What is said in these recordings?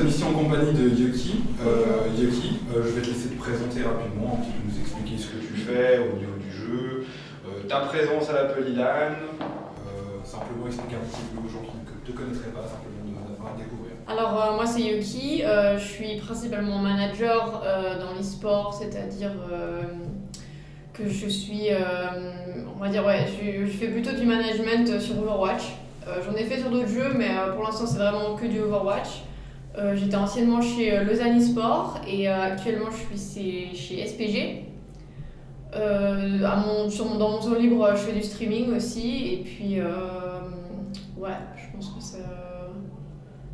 sommes ici en compagnie de Yuki. Yuki, je vais te laisser te présenter rapidement, un petit peu nous expliquer ce que tu fais au niveau du jeu, ta présence à l'Apple Ilan, simplement expliquer un petit peu aux gens qui ne te connaîtraient pas, simplement de découvrir. Alors moi c'est Yuki, je suis principalement manager dans l'e-sport, c'est-à-dire que je suis, on va dire je fais plutôt du management sur Overwatch. J'en ai fait sur d'autres jeux, mais pour l'instant c'est vraiment que du Overwatch. J'étais anciennement chez Lausanne eSport et actuellement je suis chez SPG. Dans mon temps libre, je fais du streaming aussi et puis ouais, je pense que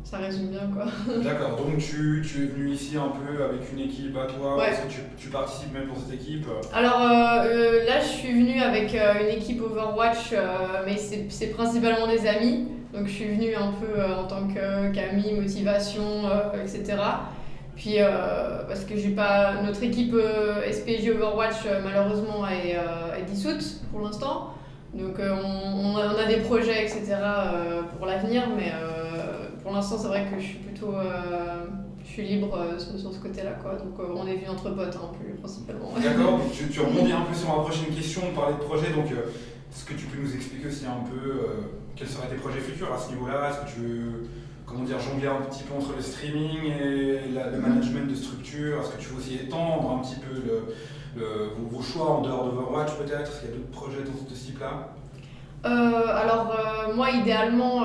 ça résume bien quoi. D'accord, donc tu es venu ici un peu avec une équipe à toi, ouais. Est-ce que tu participes même pour cette équipe? Alors là je suis venue avec une équipe Overwatch, mais c'est principalement des amis. Donc je suis venue un peu en tant qu'ami, motivation, etc. Puis parce que j'ai pas notre équipe SPG Overwatch malheureusement est dissoute pour l'instant. Donc on a des projets etc. Pour l'avenir, mais pour l'instant c'est vrai que je suis plutôt je suis libre sur ce côté-là quoi. Donc on est venu entre potes plus principalement. D'accord, donc tu rebondis un peu sur ma prochaine question, on parlait de projet, donc est-ce que tu peux nous expliquer aussi un peu quels seraient tes projets futurs à ce niveau-là? Est-ce que tu veux jongler un petit peu entre le streaming et le management de structure? Est-ce que tu veux aussi étendre un petit peu vos choix en dehors d'Overwatch peut-être? Est-ce qu'il y a d'autres projets de ce type-là? Moi idéalement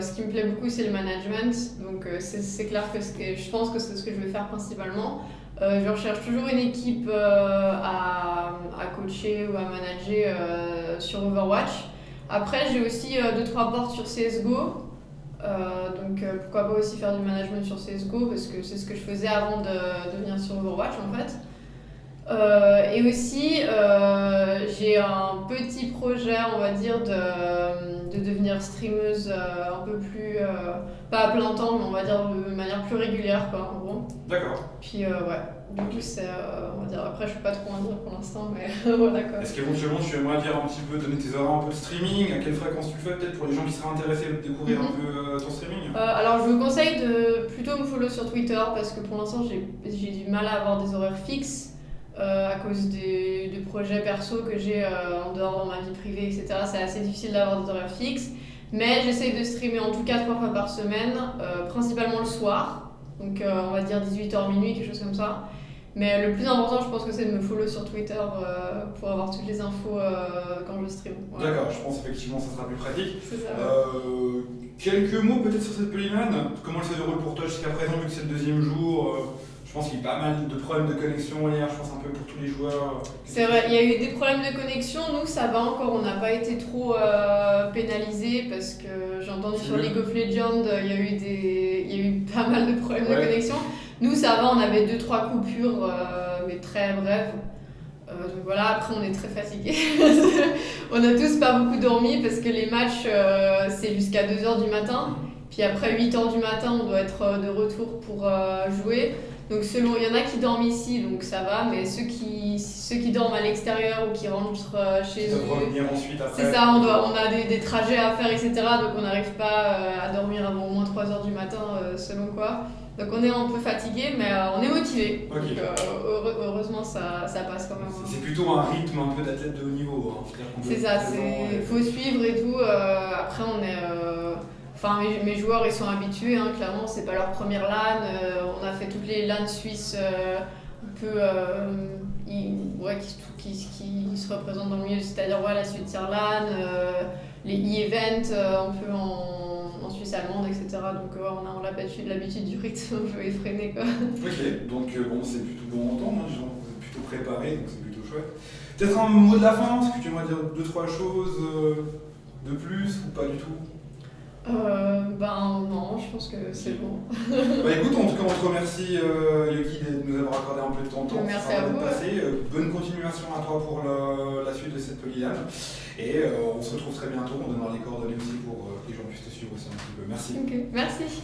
ce qui me plaît beaucoup c'est le management, donc c'est clair que je pense que c'est ce que je vais faire principalement. Je recherche toujours une équipe à coacher ou à manager sur Overwatch. Après j'ai aussi 2-3 portes sur CSGO, donc pourquoi pas aussi faire du management sur CSGO parce que c'est ce que je faisais avant de venir sur Overwatch en fait. Et aussi j'ai un petit projet on va dire de devenir streameuse un peu plus pas à plein temps mais on va dire de manière plus régulière quoi en gros. D'accord. Puis ouais, du coup c'est on va dire après je peux pas trop en dire pour l'instant mais voilà quoi. Est-ce qu'éventuellement tu aimerais dire un petit peu donner tes horaires un peu de streaming, à quelle fréquence tu le fais peut-être pour les gens qui seraient intéressés de découvrir un peu ton streaming? Alors je vous conseille de plutôt me follow sur Twitter parce que pour l'instant j'ai du mal à avoir des horaires fixes. À cause des projets perso que j'ai en dehors dans ma vie privée, etc. C'est assez difficile d'avoir des horaires fixes. Mais j'essaye de streamer en tout cas 3 fois par semaine, principalement le soir. Donc on va dire 18h minuit, quelque chose comme ça. Mais le plus important, je pense que c'est de me follow sur Twitter pour avoir toutes les infos quand je stream. Voilà. D'accord, je pense effectivement que ça sera plus pratique. C'est ça. Quelques mots peut-être sur cette Polyman. Comment elle se déroule pour toi jusqu'à présent, vu que c'est le deuxième jour je pense qu'il y a eu pas mal de problèmes de connexion hier, je pense un peu pour tous les joueurs. C'est vrai, il y a eu des problèmes de connexion, nous ça va encore, on n'a pas été trop pénalisés parce que j'ai entendu sur League of Legends, il y a eu pas mal de problèmes de connexion. Nous ça va, on avait 2-3 coupures, mais très brèves. Donc voilà, après on est très fatigués. On a tous pas beaucoup dormi parce que les matchs c'est jusqu'à 2h du matin. Puis après 8h du matin, on doit être de retour pour jouer. Donc il y en a qui dorment ici, donc ça va, mais ceux qui dorment à l'extérieur ou qui rentrent chez eux, revenir ensuite après. C'est ça, on a des trajets à faire, etc. Donc on n'arrive pas à dormir avant au moins 3h du matin, selon quoi. Donc on est un peu fatigué, mais on est motivé. Okay. Donc heureusement ça passe quand même. C'est plutôt un rythme un peu d'athlète de haut niveau. C'est ça, il faut suivre et tout. Après on est... Enfin, mes joueurs ils sont habitués, clairement c'est pas leur première LAN, on a fait toutes les LAN suisses un peu qui se représentent dans le milieu, c'est-à-dire la Suisse LAN, les e-events un peu en Suisse allemande, etc. Donc on a l'habitude du rythme un peu effréné quoi. Ok, donc c'est plutôt bon à entendre, vous êtes plutôt préparé, donc c'est plutôt chouette. Peut-être un mot de la fin, est-ce que tu aimerais dire 2-3 choses de plus ou pas du tout? Non, je pense que c'est bon. Écoute, en tout cas, on te remercie Yuki de nous avoir accordé un peu de ton temps. Merci à vous. Bonne continuation à toi pour la suite de cette Polylan. Et on se retrouve très bientôt. On donnera les coordonnées aussi pour que les gens puissent te suivre aussi un petit peu. Merci. Ok, merci.